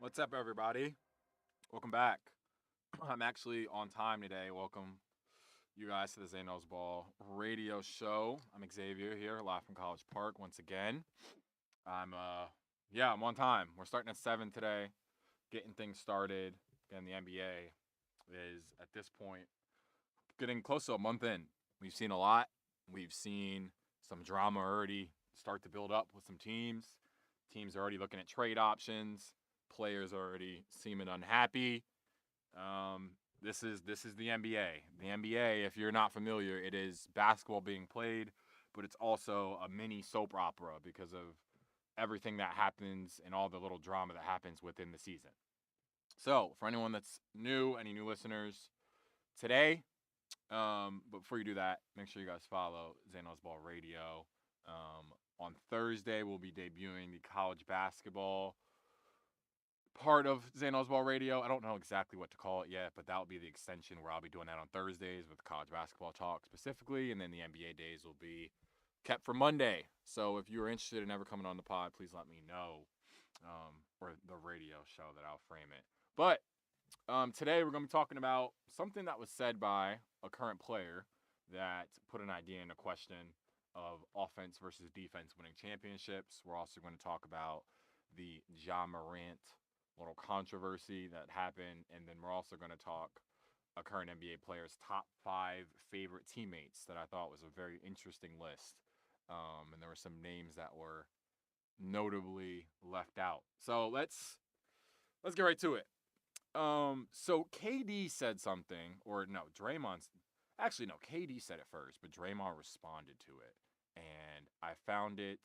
What's up, everybody? Welcome back. I'm actually on time today. Welcome, you guys, to the Zanos Ball radio show. I'm Xavier here, live from College Park once again. I'm on time. We're starting at 7 today, getting things started. Again, the NBA is, at this point, getting close to a month in. We've seen a lot. We've seen some drama already start to build up with some teams. Teams are already looking at trade options. Players are already seeming unhappy. This is the NBA. The NBA, if you're not familiar, it is basketball being played, but it's also a mini soap opera because of everything that happens and all the little drama that happens within the season. So, for anyone that's new, any new listeners, today, but before you do that, make sure you guys follow Zanos Ball Radio. On Thursday, we'll be debuting the college basketball part of Zanos Ball Radio. I don't know exactly what to call it yet, but that'll be the extension where I'll be doing that on Thursdays with college basketball talk specifically, and then the NBA days will be kept for Monday. So if you're interested in ever coming on the pod, please let me know, or the radio show that I'll frame it. But today we're going to be talking about something that was said by a current player that put an idea into question of offense versus defense winning championships. We're also going to talk about the Morant little controversy that happened, and then we're also going to talk a current NBA player's top 5 favorite teammates that I thought was a very interesting list. And there were some names that were notably left out. So let's get right to it. So KD said something, or no, actually no, KD said it first, but Draymond responded to it, and I found it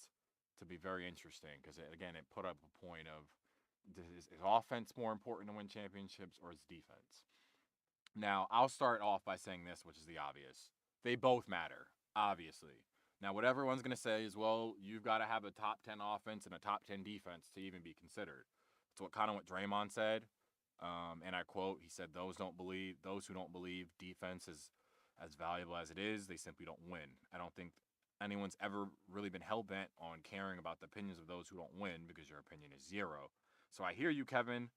to be very interesting because it put up a point of is offense more important to win championships or is defense? Now, I'll start off by saying this, which is the obvious. They both matter, obviously. Now, what everyone's going to say is, well, you've got to have a top 10 offense and a top 10 defense to even be considered. It's what Draymond said. And I quote, he said, those who don't believe defense is as valuable as it is, they simply don't win. I don't think anyone's ever really been hell-bent on caring about the opinions of those who don't win because your opinion is zero. So I hear you, Kevin,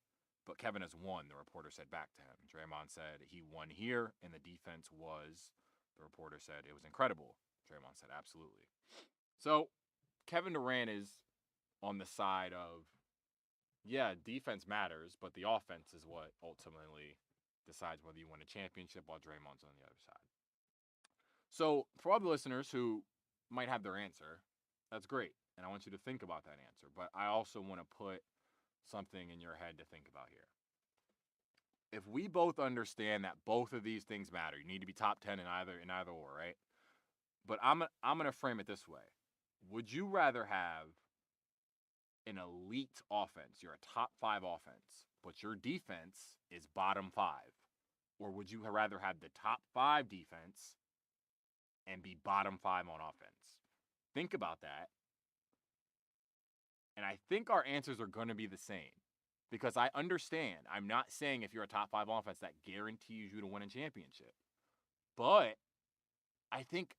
but Kevin has won, the reporter said back to him. Draymond said he won here, and the defense the reporter said, it was incredible. Draymond said, absolutely. So Kevin Durant is on the side of, yeah, defense matters, but the offense is what ultimately decides whether you win a championship, while Draymond's on the other side. So for all the listeners who might have their answer, that's great. And I want you to think about that answer. But I also want to put something in your head to think about here. If we both understand that both of these things matter, you need to be top 10 in either or, right? But I'm going to frame it this way. Would you rather have an elite offense, you're a top 5 offense, but your defense is bottom 5? Or would you rather have the top 5 defense and be bottom 5 on offense? Think about that. And I think our answers are going to be the same. Because I understand, I'm not saying if you're a top 5 offense that guarantees you to win a championship. But I think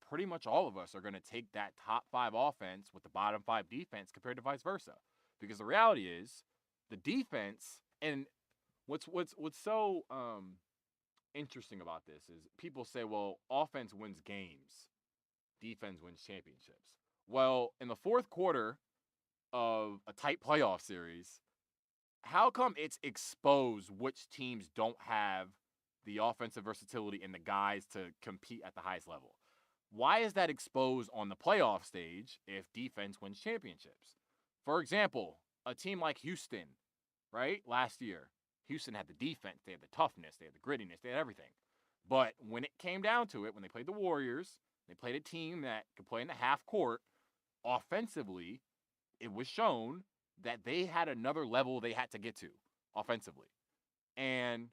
pretty much all of us are going to take that top 5 offense with the bottom 5 defense compared to vice versa. Because the reality is, the defense, and what's so interesting about this is people say, well, offense wins games, defense wins championships. Well, in the fourth quarter of a tight playoff series, how come it's exposed which teams don't have the offensive versatility and the guys to compete at the highest level? Why is that exposed on the playoff stage if defense wins championships? For example, a team like Houston, right? Last year, Houston had the defense, they had the toughness, they had the grittiness, they had everything. But when it came down to it, when they played the Warriors, they played a team that could play in the half court. Offensively, it was shown that they had another level they had to get to offensively. And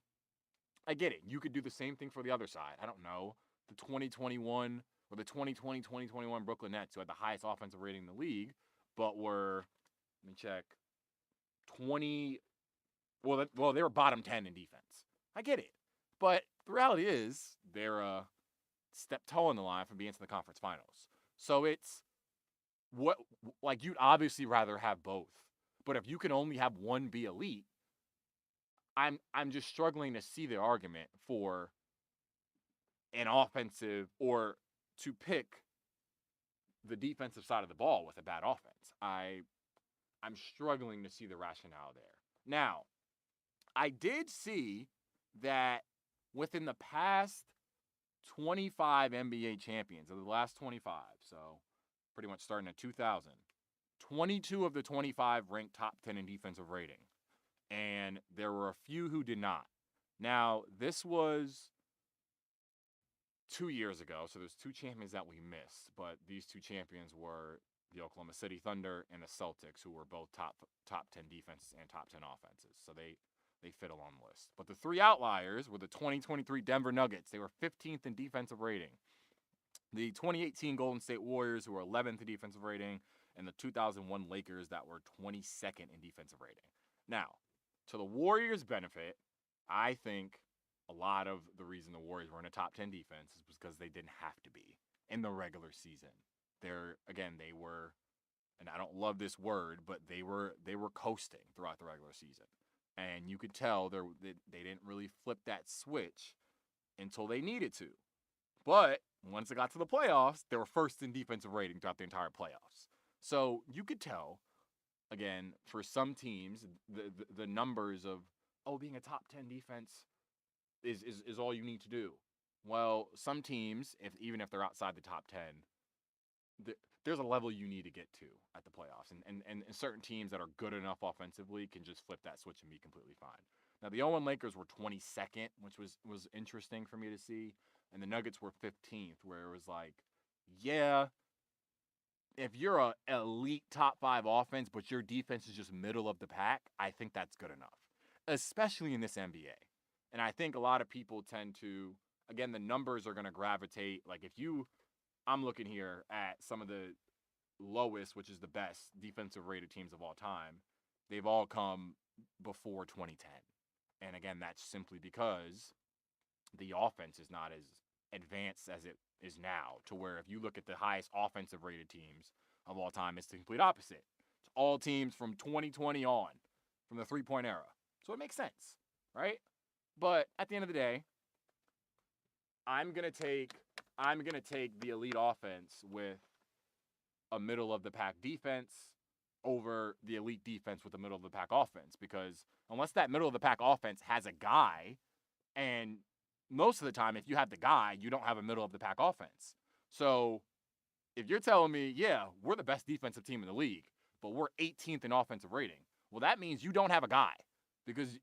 I get it. You could do the same thing for the other side. I don't know. The 2021 or the 2020-2021 Brooklyn Nets, who had the highest offensive rating in the league, but were, let me check, 20. Well, they were bottom 10 in defense. I get it. But the reality is they're a step toe in the line from being to the conference finals. So it's what, like, you'd obviously rather have both. But if you can only have one be elite, I'm just struggling to see the argument for an offensive or to pick the defensive side of the ball with a bad offense. I'm struggling to see the rationale there. Now, I did see that within the past 25 NBA champions of the last 25, so pretty much starting at 2000, 22 of the 25 ranked top 10 in defensive rating, and there were a few who did not. Now, this was 2 years ago, so there's two champions that we missed, but these two champions were the Oklahoma City Thunder and the Celtics, who were both top 10 defenses and top 10 offenses. So they fit along the list. But the three outliers were the 2023 Denver Nuggets. They were 15th in defensive rating. The 2018 Golden State Warriors, who were 11th in defensive rating, and the 2001 Lakers that were 22nd in defensive rating. Now, to the Warriors' benefit, I think a lot of the reason the Warriors were in a top 10 defense is because they didn't have to be in the regular season. They were, and I don't love this word, but they were coasting throughout the regular season. And you could tell they didn't really flip that switch until they needed to. But once it got to the playoffs, they were first in defensive rating throughout the entire playoffs. So you could tell, again, for some teams, the numbers of, being a top 10 defense is all you need to do. Well, some teams, even if they're outside the top 10, there's a level you need to get to at the playoffs. And certain teams that are good enough offensively can just flip that switch and be completely fine. Now, the 0-1 Lakers were 22nd, which was interesting for me to see. And the Nuggets were 15th, where it was like, yeah, if you're an elite top 5 offense, but your defense is just middle of the pack, I think that's good enough, especially in this NBA. And I think a lot of people tend to, again, the numbers are going to gravitate. Like I'm looking here at some of the lowest, which is the best defensive rated teams of all time. They've all come before 2010. And again, that's simply because the offense is not as advanced as it is now, to where if you look at the highest offensive rated teams of all time, it's the complete opposite. It's all teams from 2020 on, from the three-point era. So it makes sense, right? But at the end of the day, I'm gonna take the elite offense with a middle of the pack defense over the elite defense with the middle of the pack offense, because unless that middle of the pack offense has a guy, and most of the time if you have the guy, you don't have a middle of the pack offense. So if you're telling me, yeah, we're the best defensive team in the league, but we're 18th in offensive rating, well, that means you don't have a guy, because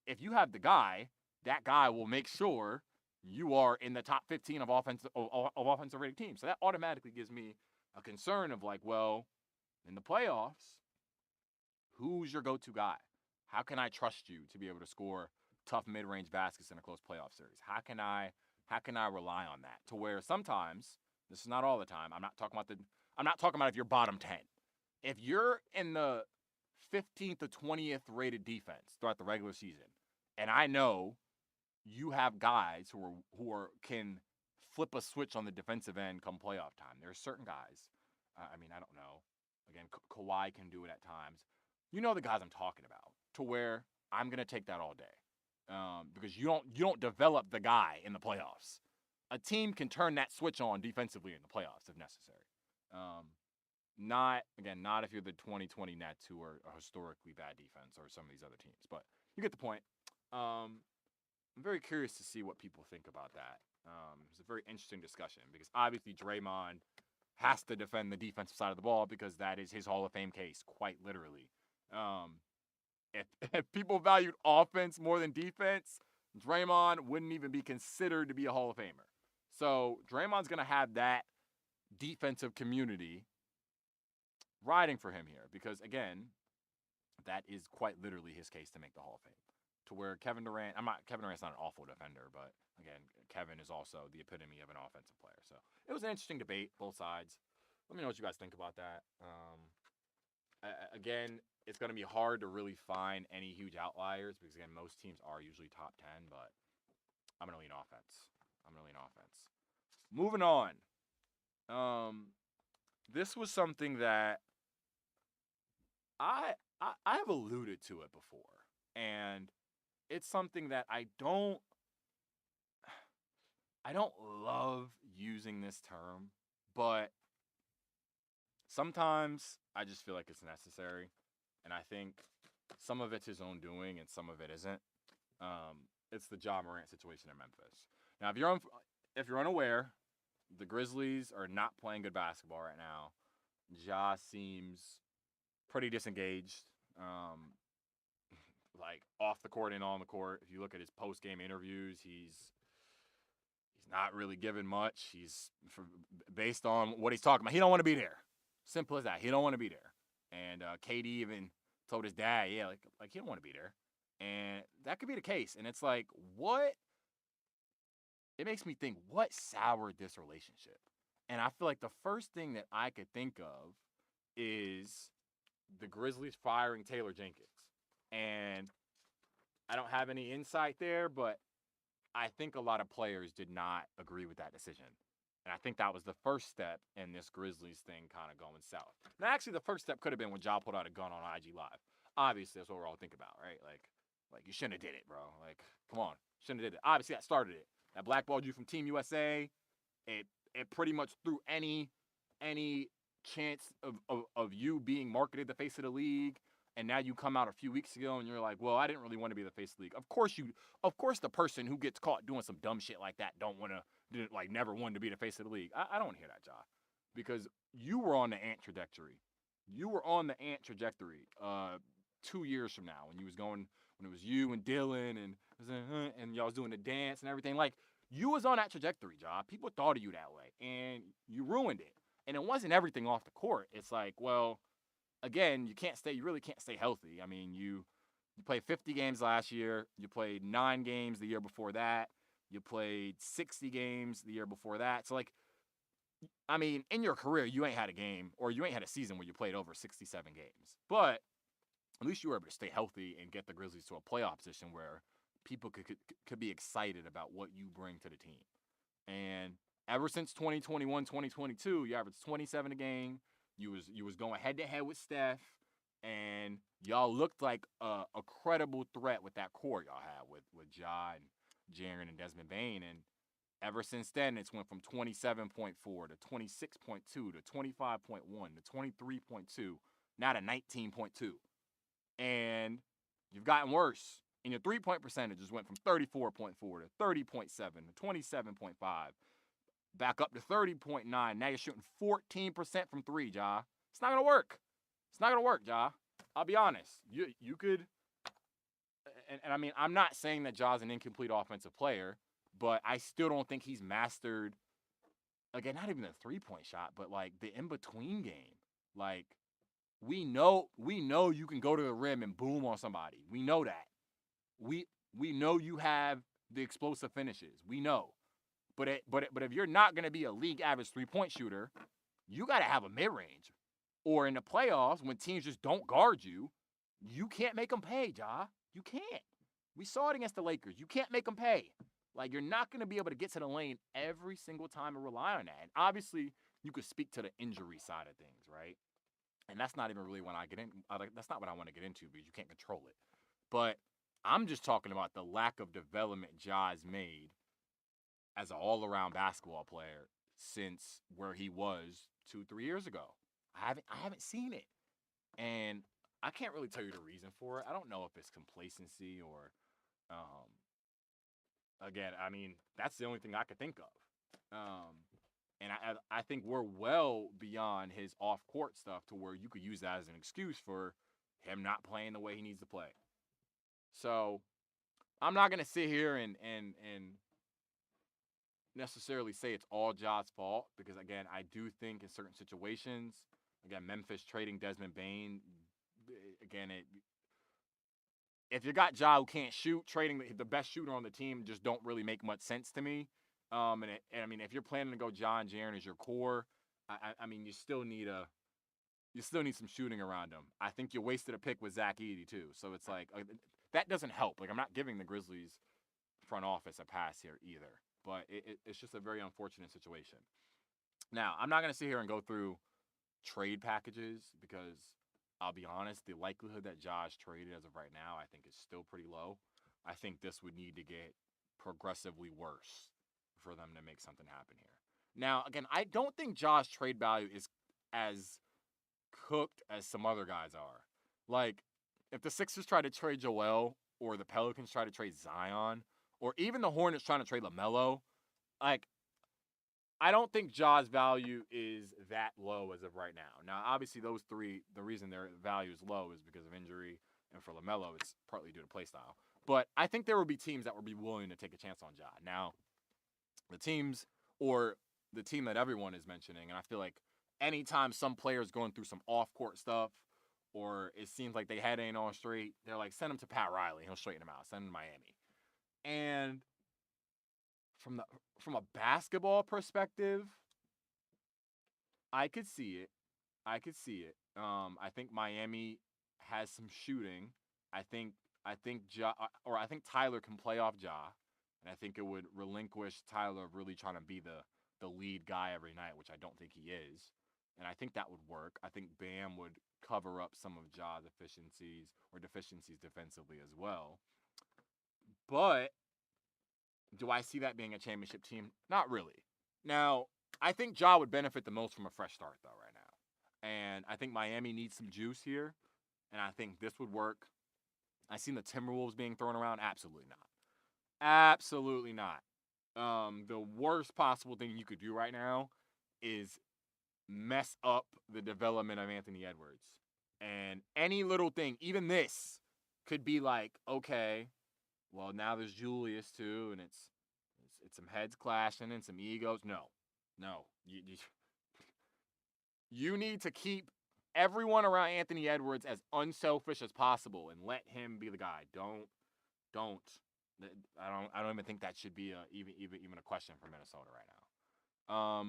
if you have the guy, that guy will make sure you are in the top 15 of offensive rated teams. So that automatically gives me a concern of like, well, in the playoffs, who's your go-to guy? How can I trust you to be able to score tough mid-range baskets in a close playoff series? How can I rely on that? To where sometimes, this is not all the time, I'm not talking about if you're bottom 10. If you're in the 15th to 20th rated defense throughout the regular season, and I know you have guys who can flip a switch on the defensive end come playoff time. There are certain guys. I don't know. Again, Kawhi can do it at times. You know the guys I'm talking about. To where I'm gonna take that all day, because you don't develop the guy in the playoffs. A team can turn that switch on defensively in the playoffs if necessary. Not if you're the 2020 Nets, who are a historically bad defense, or some of these other teams. But you get the point. I'm very curious to see what people think about that. It's a very interesting discussion, because obviously Draymond has to defend the defensive side of the ball, because that is his Hall of Fame case, quite literally. If people valued offense more than defense, Draymond wouldn't even be considered to be a Hall of Famer. So Draymond's going to have that defensive community riding for him here, because, again, that is quite literally his case to make the Hall of Fame. To where Kevin Durant's not an awful defender, but again, Kevin is also the epitome of an offensive player. So it was an interesting debate, both sides. Let me know what you guys think about that. Again, it's going to be hard to really find any huge outliers, because again, most teams are usually top 10, but I'm going to lean offense. Moving on. This was something that I I have alluded to it before, and it's something that I don't love using this term, but sometimes I just feel like it's necessary, and I think some of it's his own doing and some of it isn't. It's the Ja Morant situation in Memphis. Now, if you're unaware, the Grizzlies are not playing good basketball right now. Ja seems pretty disengaged, like off the court and on the court. If you look at his post game interviews, he's not really giving much. Based on what he's talking about, he don't want to be there. Simple as that. He don't want to be there. And KD even told his dad, yeah, like he don't want to be there. And that could be the case. And it's like, what? It makes me think, what soured this relationship? And I feel like the first thing that I could think of is the Grizzlies firing Taylor Jenkins. And I don't have any insight there, but I think a lot of players did not agree with that decision. And I think that was the first step in this Grizzlies thing kind of going south. And actually, the first step could have been when Ja pulled out a gun on IG Live. Obviously, that's what we're all thinking about, right? Like you shouldn't have did it, bro. Like, come on, shouldn't have did it. Obviously, that started it. That blackballed you from Team USA. It pretty much threw any chance of you being marketed the face of the league. And now you come out a few weeks ago and you're like, well, I didn't really want to be the face of the league. Of course the person who gets caught doing some dumb shit like that don't want to, like, never wanted to be the face of the league. I don't want to hear that, Ja. Because you were on the ant trajectory. You were on the ant trajectory 2 years from now when it was you and Dylan and y'all was doing the dance and everything. Like, you was on that trajectory, Ja. People thought of you that way. And you ruined it. And it wasn't everything off the court. It's like, well, again, you really can't stay healthy. I mean, you played 50 games last year. You played 9 games the year before that. You played 60 games the year before that. So, like, I mean, in your career, you ain't had a game or you ain't had a season where you played over 67 games. But at least you were able to stay healthy and get the Grizzlies to a playoff position where people could be excited about what you bring to the team. And ever since 2021, 2022, you averaged 27 a game. You was going head to head with Steph, and y'all looked like a credible threat with that core y'all had with Ja and Jaren and Desmond Bane. And ever since then, it's went from 27.4 to 26.2 to 25.1 to 23.2, now to 19.2. And you've gotten worse. And your three-point percentages went from 34.4 to 30.7 to 27.5. Back up to 30.9. Now you're shooting 14% from three, Ja. It's not going to work. It's not going to work, Ja. I'll be honest. You could, and I mean, I'm not saying that Ja's an incomplete offensive player, but I still don't think he's mastered, again, not even the three-point shot, but, like, the in-between game. Like, we know you can go to the rim and boom on somebody. We know that. We know you have the explosive finishes. We know. But if you're not going to be a league average three-point shooter, you got to have a mid-range. Or in the playoffs, when teams just don't guard you, you can't make them pay, Ja. You can't. We saw it against the Lakers. You can't make them pay. Like, you're not going to be able to get to the lane every single time and rely on that. And obviously, you could speak to the injury side of things, right? And that's not even really when I get in. That's not what I want to get into because you can't control it. But I'm just talking about the lack of development Ja's made as an all-around basketball player since where he was 2-3 years ago. I haven't seen it, and I can't really tell you the reason for it. I don't know if it's complacency or, again, I mean, that's the only thing I could think of. And I think we're well beyond his off-court stuff to where you could use that as an excuse for him not playing the way he needs to play. So I'm not gonna sit here and necessarily say it's all Ja's fault because, again, I do think in certain situations, again, Memphis trading Desmond Bane, again, if you got Ja who can't shoot, trading the best shooter on the team just don't really make much sense to me. And I mean, if you're planning to go Ja and Jaren as your core, I mean, you still need some shooting around them. I think you wasted a pick with Zach Edey too, so it's like that doesn't help. Like, I'm not giving the Grizzlies front office a pass here either, but it's just a very unfortunate situation. Now, I'm not gonna sit here and go through trade packages because I'll be honest, the likelihood that Josh traded as of right now, I think is still pretty low. I think this would need to get progressively worse for them to make something happen here. Now, again, I don't think Josh trade value is as cooked as some other guys are. Like, if the Sixers try to trade Joel, or the Pelicans try to trade Zion, or even the Hornets trying to trade LaMelo, like, I don't think Ja's value is that low as of right now. Now, obviously, those three, the reason their value is low is because of injury, and for LaMelo, it's partly due to play style. But I think there would be teams that would be willing to take a chance on Ja. Now, the teams, or the team that everyone is mentioning, and I feel like anytime some player is going through some off-court stuff, or it seems like they head ain't on straight, they're like, send him to Pat Riley. He'll straighten him out. Send him to Miami. And from a basketball perspective, I could see it. I think Miami has some shooting. I think Tyler can play off Ja, and I think it would relinquish Tyler of really trying to be the lead guy every night, which I don't think he is. And I think that would work. I think Bam would cover up some of Ja's deficiencies defensively as well. But do I see that being a championship team? Not really. Now, I think Ja would benefit the most from a fresh start, though, right now. And I think Miami needs some juice here, and I think this would work. I seen the Timberwolves being thrown around. Absolutely not. Absolutely not. The worst possible thing you could do right now is mess up the development of Anthony Edwards. And any little thing, even this, could be like, okay, well, now there's Julius too, and it's some heads clashing and some egos. No. You need to keep everyone around Anthony Edwards as unselfish as possible and let him be the guy. Don't. I don't even think that should be even a question for Minnesota right now.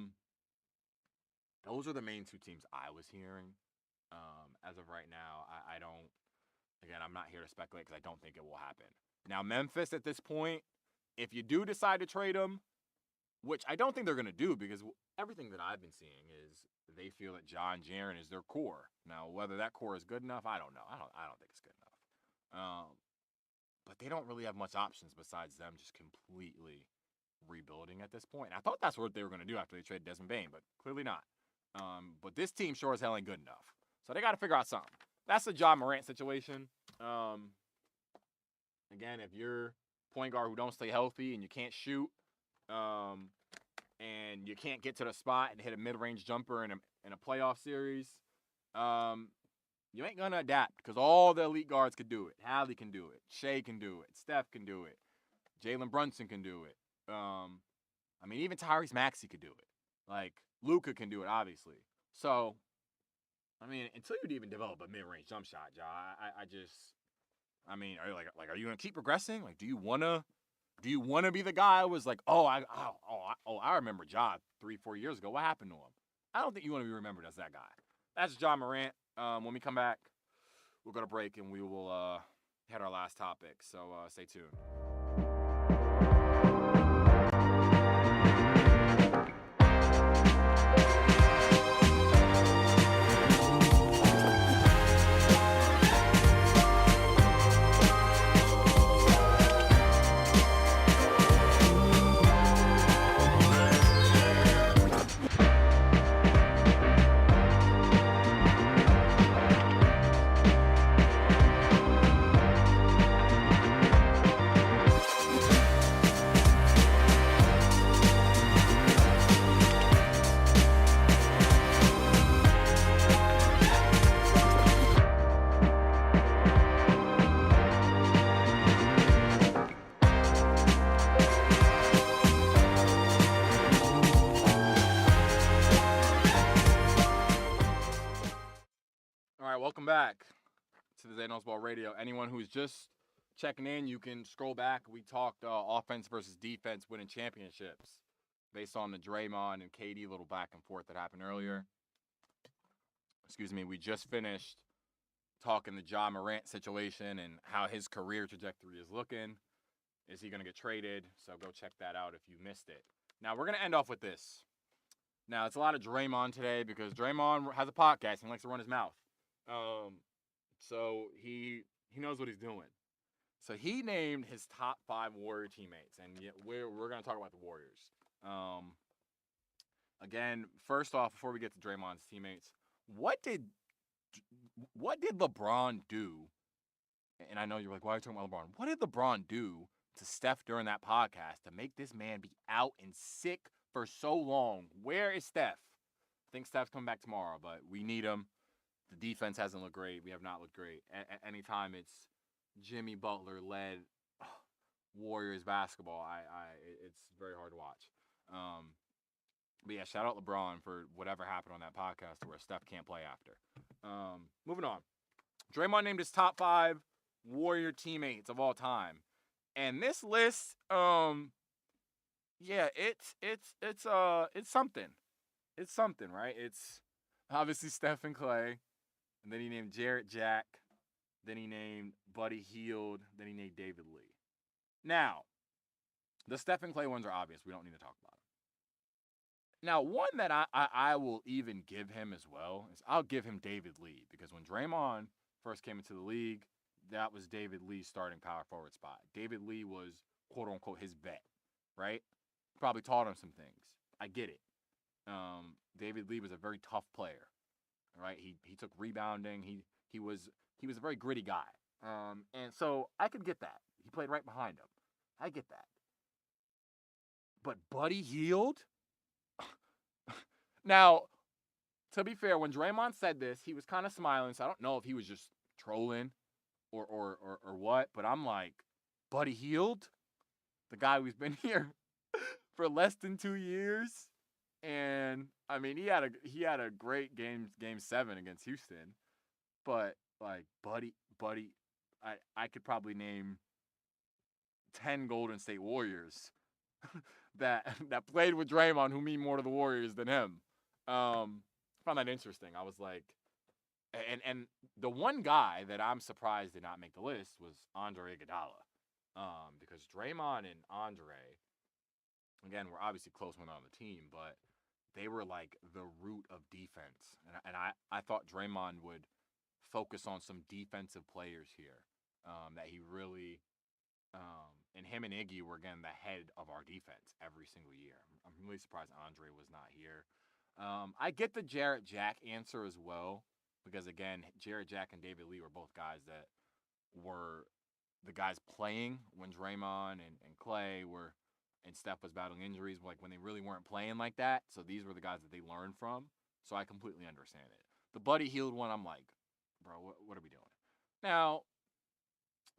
Those are the main two teams I was hearing. As of right now, I don't. Again, I'm not here to speculate because I don't think it will happen. Now, Memphis at this point, if you do decide to trade them, which I don't think they're going to do because everything that I've been seeing is they feel that John Jaren is their core. Now, whether that core is good enough, I don't know. I don't think it's good enough. But they don't really have much options besides them just completely rebuilding at this point. And I thought that's what they were going to do after they traded Desmond Bane, but clearly not. But this team sure as hell ain't good enough. So they got to figure out something. That's the Ja Morant situation. Again, if you're point guard who don't stay healthy and you can't shoot, and you can't get to the spot and hit a mid-range jumper in a playoff series, you ain't gonna adapt because all the elite guards could do it. Hallie can do it. Shea can do it. Steph can do it. Jalen Brunson can do it. I mean, even Tyrese Maxey could do it. Like, Luka can do it, obviously. So, I mean, until you'd even develop a mid-range jump shot, Ja, are you gonna keep progressing? Like, do you wanna be the guy who was like, I remember Ja 3-4 years ago. What happened to him? I don't think you want to be remembered as that guy. That's Ja Morant. When we come back, we'll go to break and we will hit our last topic. So stay tuned. Welcome back to the Zaynos Ball Radio. Anyone who's just checking in, you can scroll back. We talked offense versus defense winning championships based on the Draymond and KD little back and forth that happened earlier. Excuse me. We just finished talking the Ja Morant situation and how his career trajectory is looking. Is he going to get traded? So go check that out if you missed it. Now, we're going to end off with this. Now, it's a lot of Draymond today because Draymond has a podcast and he likes to run his mouth. Um, so he knows what he's doing. So he named his top 5 Warrior teammates, and yet we're gonna talk about the Warriors. Um, Again, first off, before we get to Draymond's teammates, what did what did LeBron do? And I know you're like, why are you talking about LeBron? What did LeBron do to Steph during that podcast to make this man be out and sick for so long? Where is Steph? I think Steph's coming back tomorrow, but we need him. The defense hasn't looked great. We have not looked great. Anytime it's Jimmy Butler led Warriors basketball, it's very hard to watch. Um, but yeah, shout out LeBron for whatever happened on that podcast where Steph can't play after. Moving on. Draymond named his top 5 Warrior teammates of all time. And this list, yeah, it's something. It's something, right? It's obviously Steph and Clay, and then he named Jarrett Jack, then he named Buddy Hield, then he named David Lee. Now, the Steph and Clay ones are obvious. We don't need to talk about them. Now, one that I will even give him as well is I'll give him David Lee because when Draymond first came into the league, that was David Lee's starting power forward spot. David Lee was quote unquote his vet, right? Probably taught him some things. I get it. David Lee was a very tough player, right? He took rebounding. He was a very gritty guy, and so I could get that. He played right behind him. I get that. But Buddy Hield. Now, to be fair, when Draymond said this, he was kind of smiling. So I don't know if he was just trolling or what. But I'm like, Buddy Hield, the guy who's been here for less than 2 years. And I mean, he had a great game 7 against Houston, but like Buddy, I could probably name 10 Golden State Warriors that played with Draymond who mean more to the Warriors than him. Found that interesting. I was like, and the one guy that I'm surprised did not make the list was Andre Iguodala, because Draymond and Andre, again, were obviously close when on the team, but they were like the root of defense. And I thought Draymond would focus on some defensive players here. That he really, and him and Iggy were, again, the head of our defense every single year. I'm really surprised Andre was not here. I get the Jarrett Jack answer as well, because, again, Jarrett Jack and David Lee were both guys that were the guys playing when Draymond and Clay were and Steph was battling injuries, like when they really weren't playing like that. So these were the guys that they learned from. So I completely understand it. The Buddy Hield one, I'm like, bro, what are we doing? Now,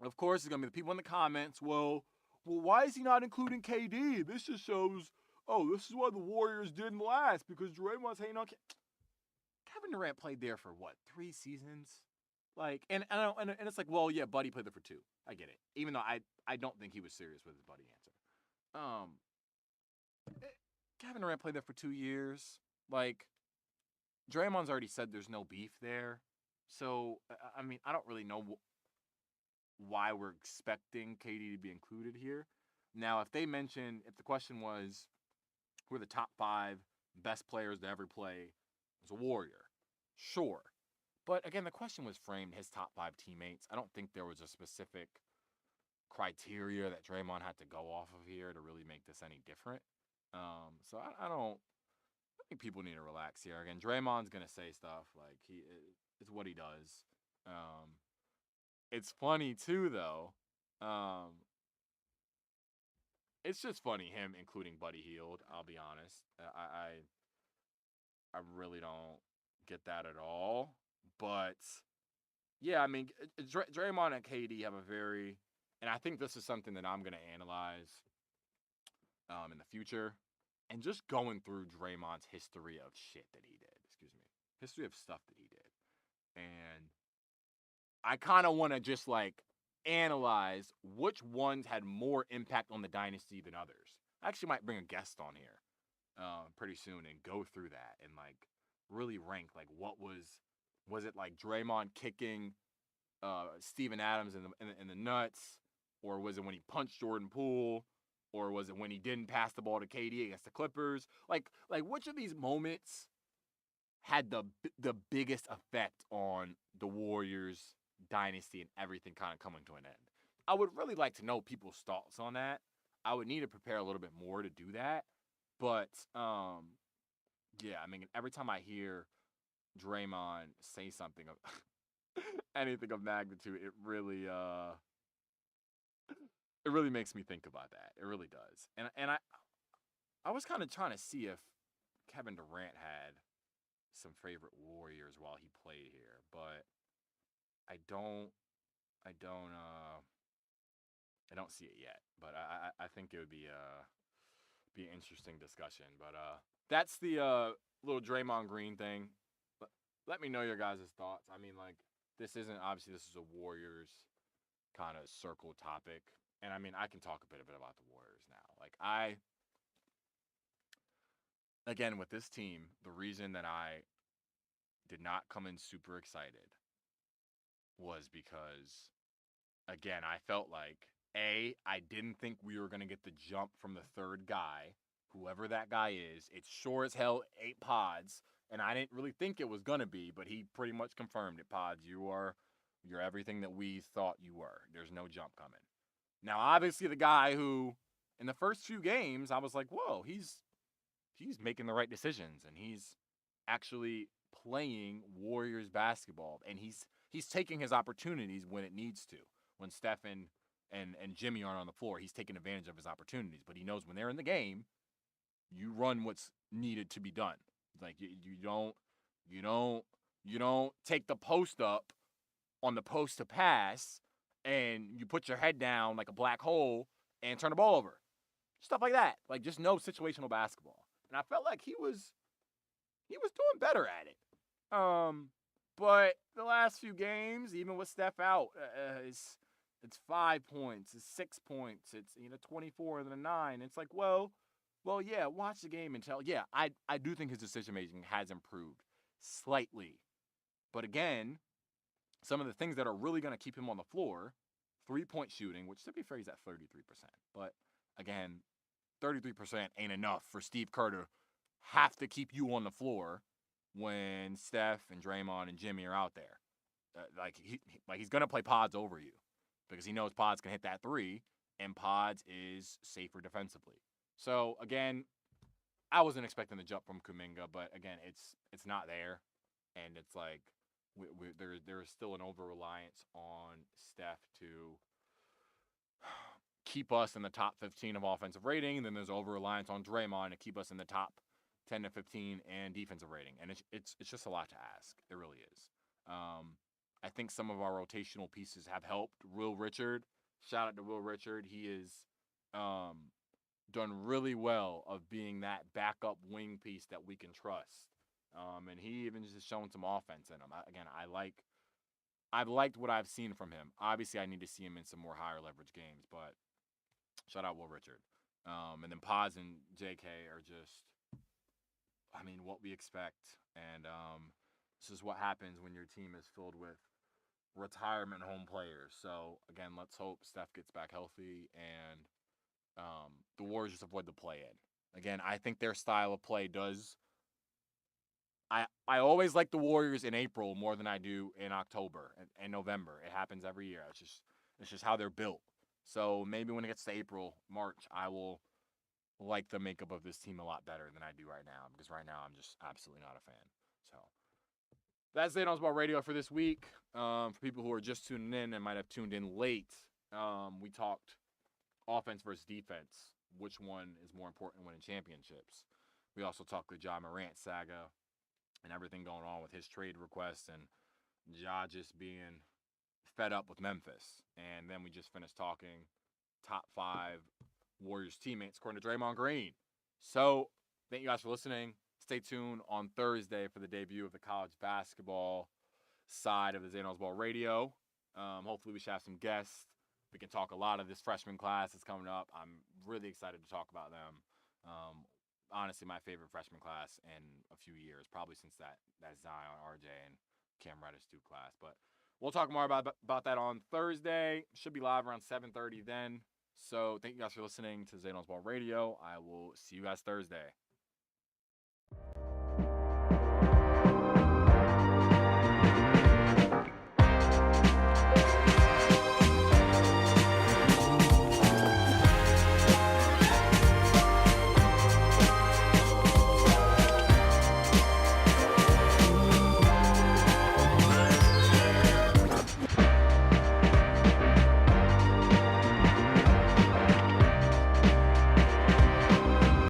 of course, it's gonna be the people in the comments. Well, why is he not including KD? This just shows. Oh, this is why the Warriors didn't last because Draymond's hating on. Kevin Durant played there for what, 3 seasons? Like, and it's like, well, yeah, Buddy played there for 2. I get it. Even though I don't think he was serious with his Buddy answer. Kevin Durant played there for 2 years. Like, Draymond's already said there's no beef there. So, I mean, I don't really know why we're expecting KD to be included here. Now, if the question was, who are the top 5 best players to ever play as a Warrior? Sure. But again, the question was framed his top 5 teammates. I don't think there was a specific criteria that Draymond had to go off of here to really make this any different. So I don't. I think people need to relax here. Again, Draymond's gonna say stuff like it's what he does. It's funny too, though. It's just funny him including Buddy Hield. I'll be honest. I really don't get that at all. But yeah, I mean, Draymond and KD have a very, and I think this is something that I'm gonna analyze in the future, and just going through Draymond's history of shit that he did. History of stuff that he did, and I kind of want to just like analyze which ones had more impact on the dynasty than others. I actually might bring a guest on here pretty soon and go through that and like really rank like what was it like Draymond kicking Steven Adams in the nuts, or was it when he punched Jordan Poole, or was it when he didn't pass the ball to KD against the Clippers? Like which of these moments had the biggest effect on the Warriors dynasty and everything kind of coming to an end. I would really like to know people's thoughts on that. I would need to prepare a little bit more to do that. But yeah, I mean, every time I hear Draymond say something of anything of magnitude, it really makes me think about that. It really does. And I was kind of trying to see if Kevin Durant had some favorite Warriors while he played here, but I don't I don't I don't see it yet. But I think it would be an interesting discussion. But that's the little Draymond Green thing. Let me know your guys' thoughts. I mean, like, this isn't obviously this is a Warriors kind of circle topic, and I mean I can talk a bit about the Warriors now. Like, I again with this team, the reason that I did not come in super excited was because again I felt like I didn't think we were gonna get the jump from the third guy, whoever that guy is. It's sure as hell 8 pods, and I didn't really think it was gonna be, but he pretty much confirmed it. Pods, you're everything that we thought you were. There's no jump coming. Now, obviously, the guy who in the first few games I was like, whoa, he's making the right decisions, and he's actually playing Warriors basketball, and he's taking his opportunities when it needs to. When Steph and Jimmy aren't on the floor, he's taking advantage of his opportunities. But he knows when they're in the game, you run what's needed to be done. Like you don't take the post up on the post to pass, and you put your head down like a black hole and turn the ball over. Stuff like that. Like, just no situational basketball. And I felt like he was doing better at it. But the last few games, even with Steph out, it's 5 points, it's 6 points, it's 24 and then 9. It's like, well, yeah, watch the game and tell. Yeah, I do think his decision making has improved slightly, but again, some of the things that are really going to keep him on the floor, 3-point shooting, which to be fair, he's at 33%, but again, 33% ain't enough for Steve Kerr to have to keep you on the floor when Steph and Draymond and Jimmy are out there. He's gonna play Pods over you because he knows Pods can hit that three, and Pods is safer defensively. So again, I wasn't expecting the jump from Kuminga, but again, it's not there, and it's like there's still an over reliance on Steph to keep us in the top 15 of offensive rating, and then there's over reliance on Draymond to keep us in the top 10 to 15 and defensive rating, and it's just a lot to ask. It really is. I think some of our rotational pieces have helped. Will Richard, shout out to Will Richard. He is done really well of being that backup wing piece that we can trust. And he even just shown some offense in him. I've liked what I've seen from him. Obviously, I need to see him in some more higher leverage games, but shout out Will Richard. And then Paz and JK are just, I mean, what we expect. And this is what happens when your team is filled with retirement home players. So, again, let's hope Steph gets back healthy and the Warriors just avoid the play-in. Again, I think their style of play does. I always like the Warriors in April more than I do in October and November. It happens every year. It's just how they're built. So maybe when it gets to April, March, I will like the makeup of this team a lot better than I do right now, because right now I'm just absolutely not a fan. So that's Zay Ball Radio for this week. For people who are just tuning in and might have tuned in late, we talked offense versus defense. Which one is more important winning championships? We also talked the Ja Morant saga and everything going on with his trade requests and Ja just being fed up with Memphis. And then we just finished talking top 5 Warriors teammates according to Draymond Green. So thank you guys for listening. Stay tuned on Thursday for the debut of the college basketball side of the Zay Ball Radio. Hopefully we should have some guests. We can talk a lot of this freshman class that's coming up. I'm really excited to talk about them. Honestly, my favorite freshman class in a few years, probably since that Zion, RJ, and Cam Reddish 2 class. But we'll talk more about that on Thursday. Should be live around 7:30 then. So thank you guys for listening to Zay Ball Radio. I will see you guys Thursday.